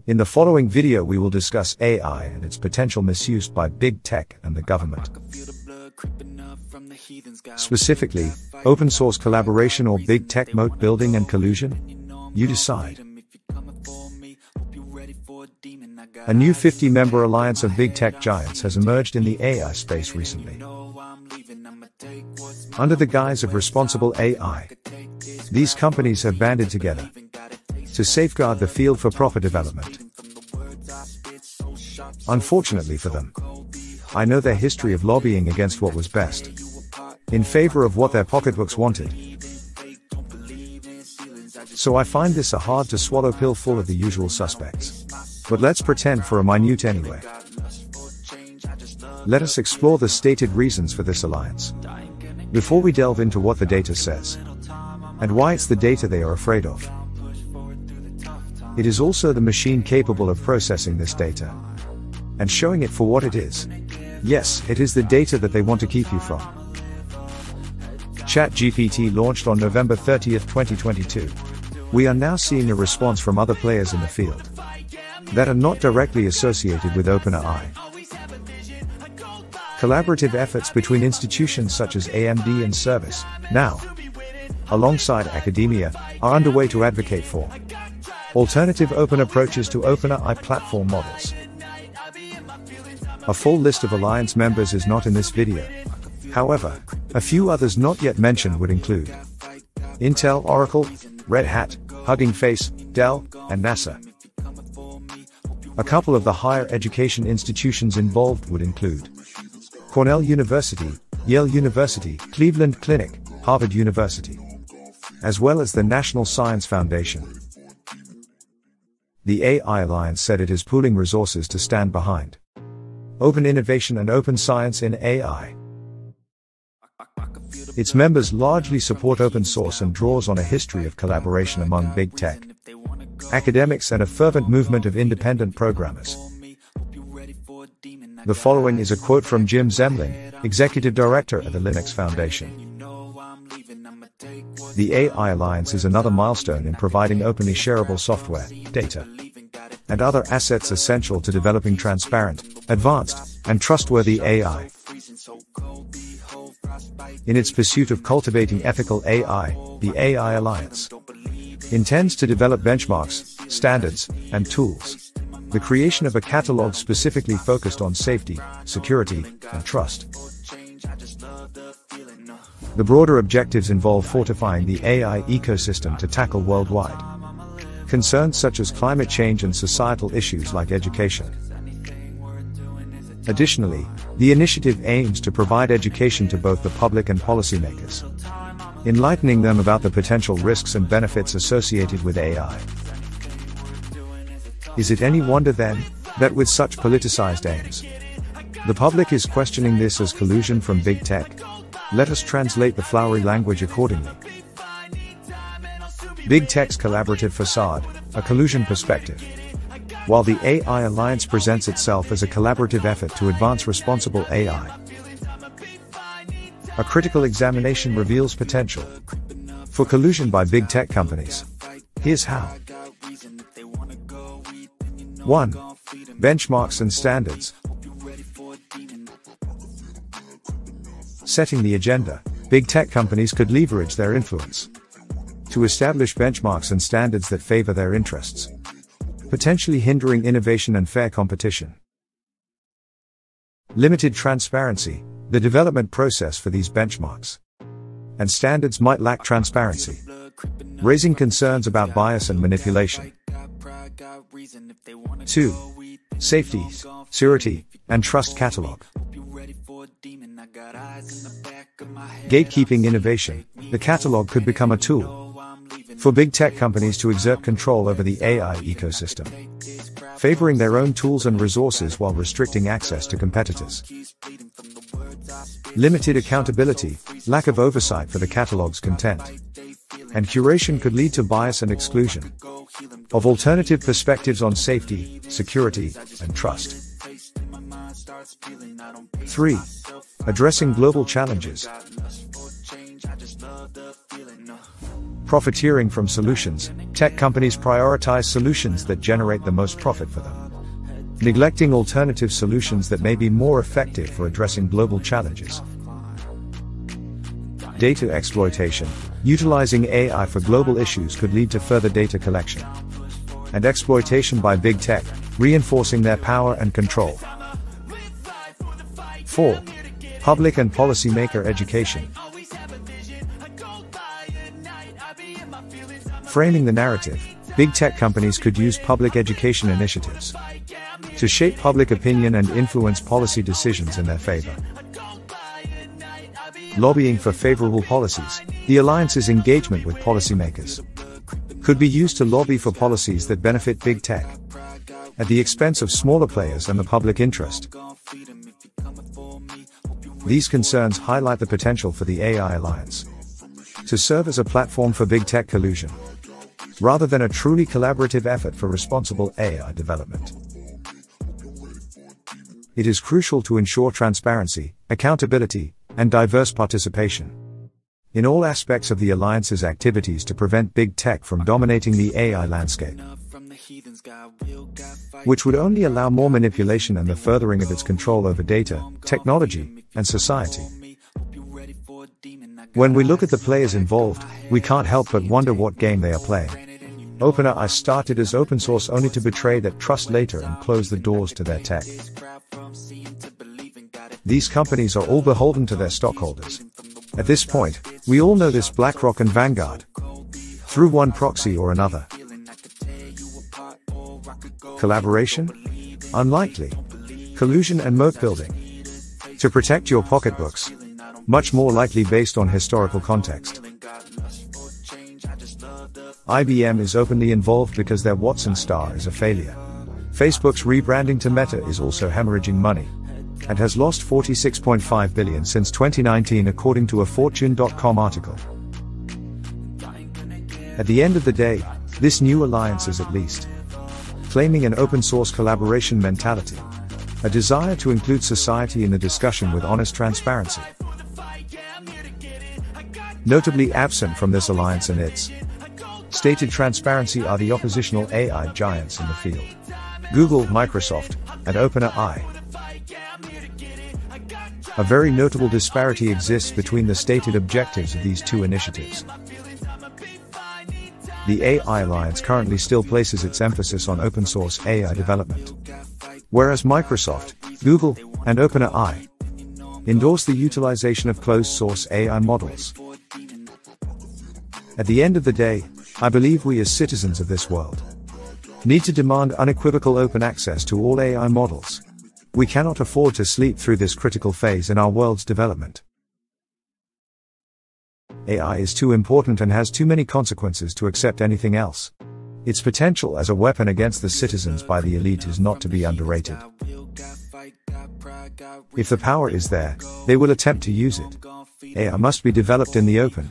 In the following video we will discuss AI and its potential misuse by big tech and the government. Specifically, open source collaboration or big tech moat building and collusion? You decide. A new 50-member alliance of big tech giants has emerged in the AI space recently. Under the guise of responsible AI, these companies have banded together to safeguard the field for profit development. Unfortunately for them, I know their history of lobbying against what was best, in favor of what their pocketbooks wanted. So I find this a hard-to-swallow pill full of the usual suspects. But let's pretend for a minute anyway. Let us explore the stated reasons for this alliance, before we delve into what the data says, and why it's the data they are afraid of. It is also the machine capable of processing this data, and showing it for what it is. Yes, it is the data that they want to keep you from. ChatGPT launched on November 30th, 2022. We are now seeing a response from other players in the field that are not directly associated with OpenAI. Collaborative efforts between institutions such as AMD and ServiceNow, alongside academia, are underway to advocate for alternative open approaches to OpenAI platform models. A full list of alliance members is not in this video. However, a few others not yet mentioned would include Intel, Oracle, Red Hat, Hugging Face, Dell, and NASA. A couple of the higher education institutions involved would include Cornell University, Yale University, Cleveland Clinic, Harvard University, as well as the National Science Foundation. The AI Alliance said it is pooling resources to stand behind open innovation and open science in AI. Its members largely support open source and draws on a history of collaboration among big tech, academics, and a fervent movement of independent programmers. The following is a quote from Jim Zemlin, Executive Director at the Linux Foundation. The AI Alliance is another milestone in providing openly shareable software, data, and other assets essential to developing transparent, advanced, and trustworthy AI. In its pursuit of cultivating ethical AI, the AI Alliance intends to develop benchmarks, standards, and tools. The creation of a catalog specifically focused on safety, security, and trust. The broader objectives involve fortifying the AI ecosystem to tackle worldwide concerns such as climate change and societal issues like education. Additionally, the initiative aims to provide education to both the public and policymakers, enlightening them about the potential risks and benefits associated with AI. Is it any wonder then, that with such politicized aims, the public is questioning this as collusion from big tech? Let us translate the flowery language accordingly. Big tech's collaborative facade, a collusion perspective. While the AI Alliance presents itself as a collaborative effort to advance responsible AI, a critical examination reveals potential for collusion by big tech companies. Here's how. 1. Benchmarks and standards. Setting the agenda, big tech companies could leverage their influence to establish benchmarks and standards that favor their interests, potentially hindering innovation and fair competition. Limited transparency. The development process for these benchmarks and standards might lack transparency, raising concerns about bias and manipulation. 2. Safety, security, and trust catalog. Gatekeeping innovation. The catalog could become a tool for big tech companies to exert control over the AI ecosystem, favoring their own tools and resources while restricting access to competitors. Limited accountability. Lack of oversight for the catalog's content and curation could lead to bias and exclusion of alternative perspectives on safety, security, and trust. 3. Addressing global challenges. Profiteering from solutions, tech companies prioritize solutions that generate the most profit for them, neglecting alternative solutions that may be more effective for addressing global challenges. Data exploitation. Utilizing AI for global issues could lead to further data collection and exploitation by big tech, reinforcing their power and control. 4. Public and policymaker education. Framing the narrative, big tech companies could use public education initiatives to shape public opinion and influence policy decisions in their favor. Lobbying for favorable policies. The alliance's engagement with policymakers could be used to lobby for policies that benefit big tech at the expense of smaller players and the public interest. These concerns highlight the potential for the AI alliance to serve as a platform for big tech collusion, rather than a truly collaborative effort for responsible AI development. It is crucial to ensure transparency, accountability, and diverse participation in all aspects of the alliance's activities to prevent big tech from dominating the AI landscape, which would only allow more manipulation and the furthering of its control over data, technology, and society. When we look at the players involved, we can't help but wonder what game they are playing. OpenAI started as open source only to betray that trust later and close the doors to their tech. These companies are all beholden to their stockholders. At this point, we all know this: BlackRock and Vanguard, through one proxy or another. Collaboration? Unlikely. Collusion and moat building to protect your pocketbooks? Much more likely based on historical context. IBM is openly involved because their Watson star is a failure. Facebook's rebranding to Meta is also hemorrhaging money and has lost $46.5 billion since 2019 according to a Fortune.com article. At the end of the day, this new alliance is at least claiming an open source collaboration mentality, a desire to include society in the discussion with honest transparency. Notably absent from this alliance and its stated transparency are the oppositional AI giants in the field: Google, Microsoft, and OpenAI. A very notable disparity exists between the stated objectives of these two initiatives. The AI Alliance currently still places its emphasis on open source AI development, whereas Microsoft, Google, and OpenAI endorse the utilization of closed source AI models. At the end of the day, I believe we as citizens of this world need to demand unequivocal open access to all AI models. We cannot afford to sleep through this critical phase in our world's development. AI is too important and has too many consequences to accept anything else. Its potential as a weapon against the citizens by the elite is not to be underrated. If the power is there, they will attempt to use it. AI must be developed in the open,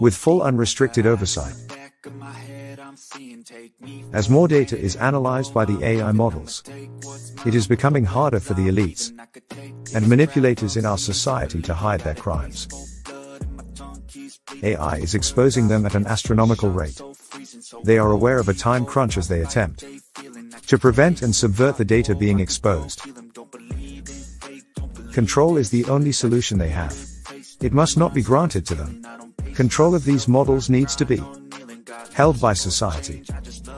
with full unrestricted oversight. As more data is analyzed by the AI models, it is becoming harder for the elites and manipulators in our society to hide their crimes. AI is exposing them at an astronomical rate. They are aware of a time crunch as they attempt to prevent and subvert the data being exposed. Control is the only solution they have. It must not be granted to them. Control of these models needs to be held by society,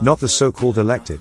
not the so-called elected,